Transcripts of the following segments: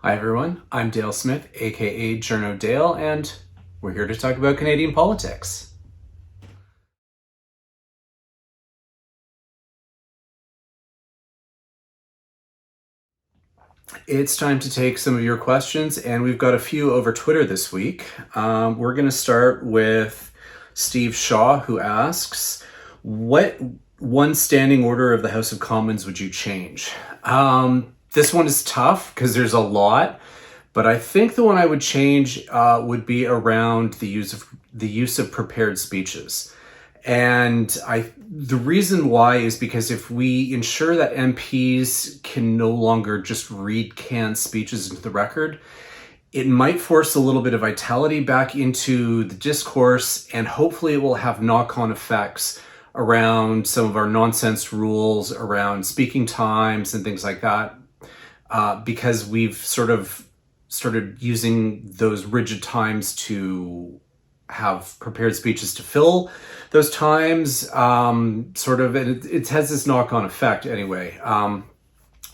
Hi everyone, I'm Dale Smith, aka Journo Dale, and we're here to talk about Canadian politics. It's time to take some of your questions, and we've got a few over Twitter this week. We're going to start with Steve Shaw, who asks, what one standing order of the House of Commons would you change? This one is tough because there's a lot, but I think the one I would change would be around the use of prepared speeches. And the reason why is because if we ensure that MPs can no longer just read canned speeches into the record, it might force a little bit of vitality back into the discourse, and hopefully it will have knock-on effects around some of our nonsense rules around speaking times and things like that, because we've sort of started using those rigid times to have prepared speeches to fill those times, and it has this knock-on effect anyway.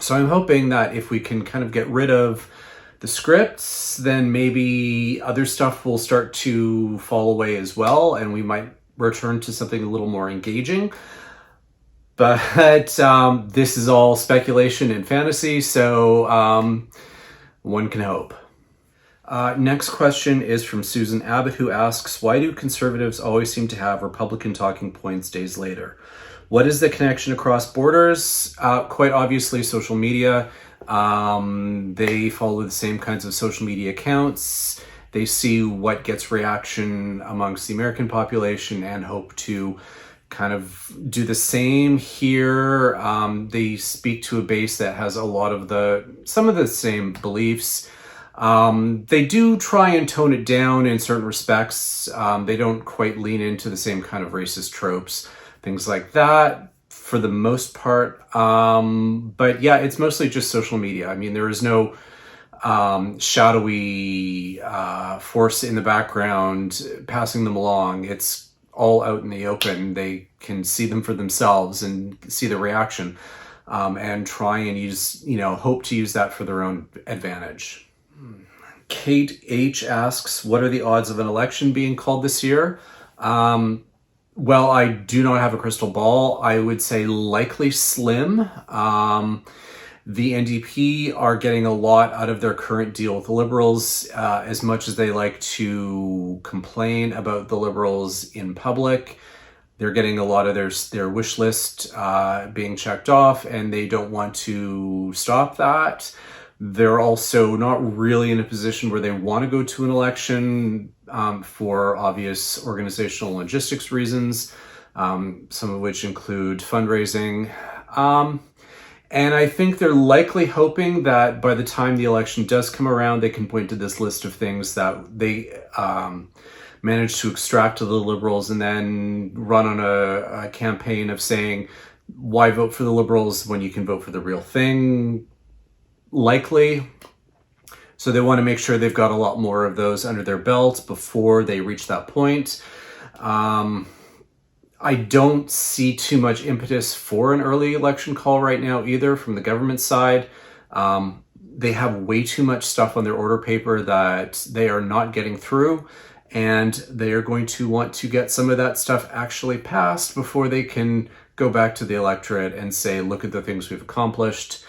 So I'm hoping that if we can kind of get rid of the scripts, then maybe other stuff will start to fall away as well, and we might return to something a little more engaging. But this is all speculation and fantasy, so one can hope. Next question is from Susan Abbott, who asks, why do conservatives always seem to have Republican talking points days later? What is the connection across borders? Quite obviously, social media. They follow the same kinds of social media accounts. They see what gets reaction amongst the American population and hope to kind of do the same here. They speak to a base that has a lot of some of the same beliefs. They do try and tone it down in certain respects. They don't quite lean into the same kind of racist tropes, things like that, for the most part. But yeah, it's mostly just social media. I mean, there is no shadowy force in the background passing them along. It's all out in the open. They can see them for themselves and see the reaction, and try and hope to use that for their own advantage. Kate H asks, what are the odds of an election being called this year? Well, I do not have a crystal ball. I would say likely slim. The NDP are getting a lot out of their current deal with the Liberals, as much as they like to complain about the Liberals in public. They're getting a lot of their wish list being checked off, and they don't want to stop that. They're also not really in a position where they want to go to an election for obvious organizational logistics reasons, some of which include fundraising. And I think they're likely hoping that by the time the election does come around, they can point to this list of things that they managed to extract to the Liberals and then run on a campaign of saying, why vote for the Liberals when you can vote for the real thing? Likely. So they want to make sure they've got a lot more of those under their belt before they reach that point. I don't see too much impetus for an early election call right now either from the government side. They have way too much stuff on their order paper that they are not getting through, and they are going to want to get some of that stuff actually passed before they can go back to the electorate and say, look at the things we've accomplished.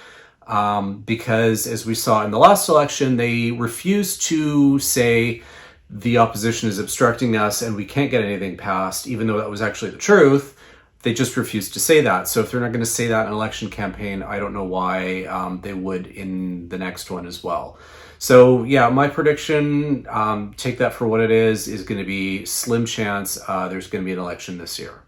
Because as we saw in the last election, they refused to say the opposition is obstructing us and we can't get anything passed, even though that was actually the truth. They just refused to say that. So if they're not going to say that in an election campaign, I don't know why they would in the next one as well. So yeah, my prediction, take that for what it is going to be slim chance there's going to be an election this year.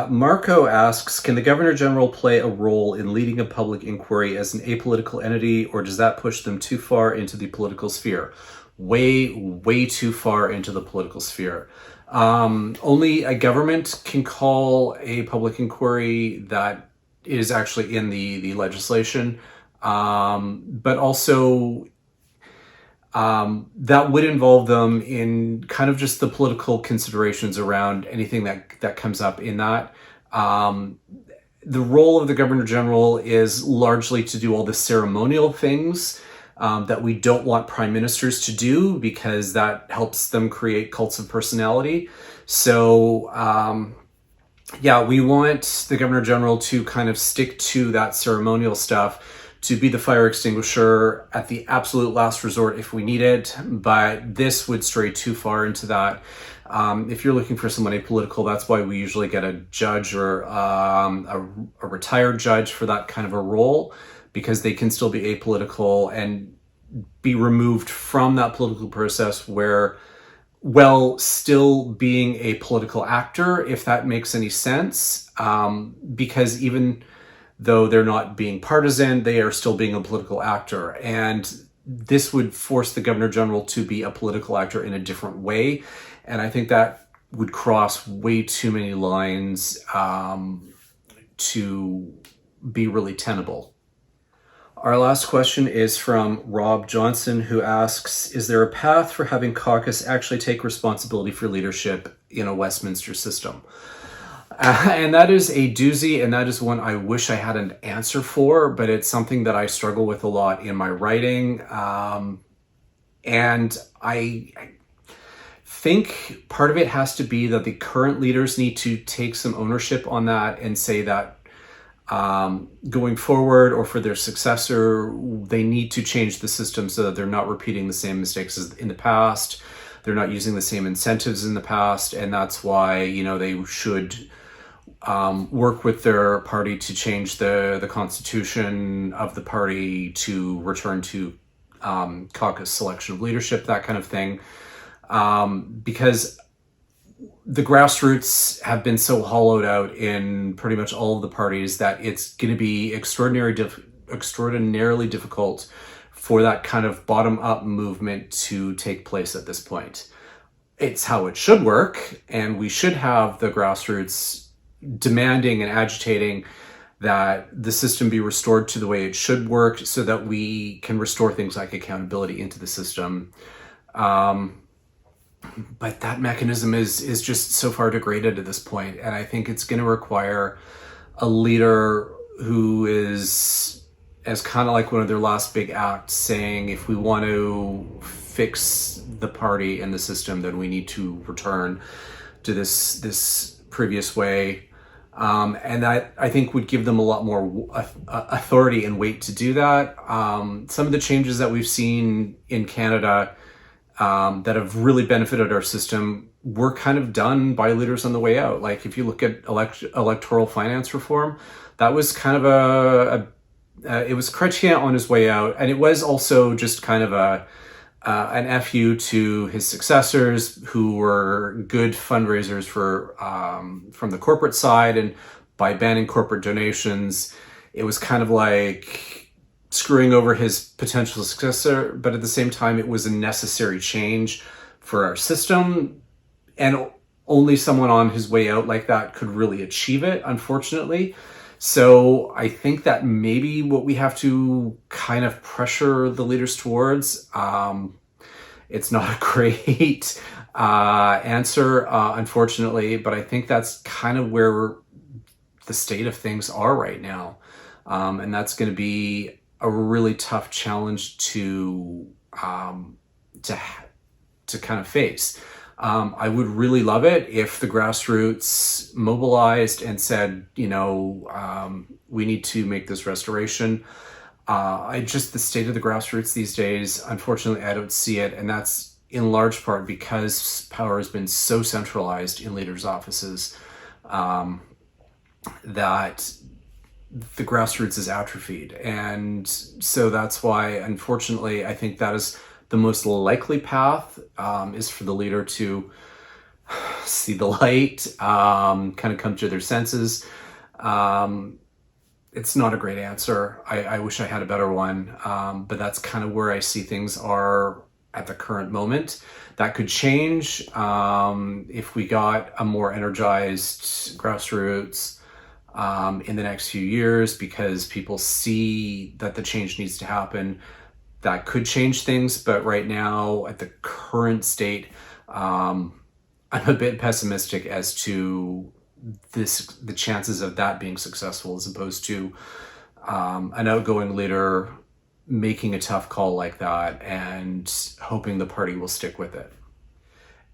Marco asks, can the Governor General play a role in leading a public inquiry as an apolitical entity, or does that push them too far into the political sphere? Way, way too far into the political sphere. Only a government can call a public inquiry that is actually in the legislation. But also that would involve them in kind of just the political considerations around anything that comes up in that. the role of the Governor General is largely to do all the ceremonial things that we don't want prime ministers to do, because that helps them create cults of personality. So, yeah, we want the Governor General to kind of stick to that ceremonial stuff, to be the fire extinguisher at the absolute last resort if we need it. But this would stray too far into that. If you're looking for someone apolitical, that's why we usually get a judge or a retired judge for that kind of a role, because they can still be apolitical and be removed from that political process, where, well, still being a political actor, if that makes any sense, because even though they're not being partisan, they are still being a political actor. And this would force the Governor General to be a political actor in a different way. And I think that would cross way too many lines to be really tenable. Our last question is from Rob Johnson, who asks, is there a path for having caucus actually take responsibility for leadership in a Westminster system? And that is a doozy, and that is one I wish I had an answer for, but it's something that I struggle with a lot in my writing. And I think part of it has to be that the current leaders need to take some ownership on that and say that going forward, or for their successor, they need to change the system so that they're not repeating the same mistakes as in the past. They're not using the same incentives in the past, and that's why, they should work with their party to change the constitution of the party to return to caucus selection of leadership, that kind of thing, because the grassroots have been so hollowed out in pretty much all of the parties that it's going to be extraordinarily difficult for that kind of bottom-up movement to take place at this point. It's how it should work, and we should have the grassroots demanding and agitating that the system be restored to the way it should work, so that we can restore things like accountability into the system. But that mechanism is just so far degraded at this point, and I think it's going to require a leader who is, as kind of like one of their last big acts, saying, if we want to fix the party and the system, then we need to return to this previous way. And that, I think, would give them a lot more authority and weight to do that. Some of the changes that we've seen in Canada that have really benefited our system were kind of done by leaders on the way out. Like, if you look at electoral finance reform, that was kind of it was Chrétien on his way out, and it was also just kind of an FU to his successors, who were good fundraisers for from the corporate side, and by banning corporate donations, it was kind of like screwing over his potential successor, but at the same time, it was a necessary change for our system, and only someone on his way out like that could really achieve it, unfortunately. So I think that maybe what we have to kind of pressure the leaders towards, it's not a great answer, unfortunately, but I think that's kind of where the state of things are right now. And that's going to be a really tough challenge to kind of face. I would really love it if the grassroots mobilized and said, we need to make this restoration. The state of the grassroots these days, unfortunately, I don't see it. And that's in large part because power has been so centralized in leaders' offices that the grassroots is atrophied. And so that's why, unfortunately, I think that is the most likely path, is for the leader to see the light, kind of come to their senses. It's not a great answer. I wish I had a better one, but that's kind of where I see things are at the current moment. That could change if we got a more energized grassroots in the next few years, because people see that the change needs to happen. That could change things, but right now, at the current state, I'm a bit pessimistic as to the chances of that being successful, as opposed to an outgoing leader making a tough call like that and hoping the party will stick with it.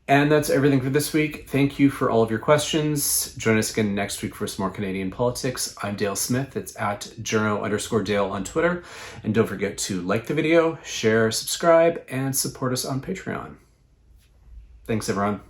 And that's everything for this week. Thank you for all of your questions. Join us again next week for some more Canadian politics. I'm Dale Smith. It's at journo_Dale on Twitter. And don't forget to like the video, share, subscribe, and support us on Patreon. Thanks, everyone.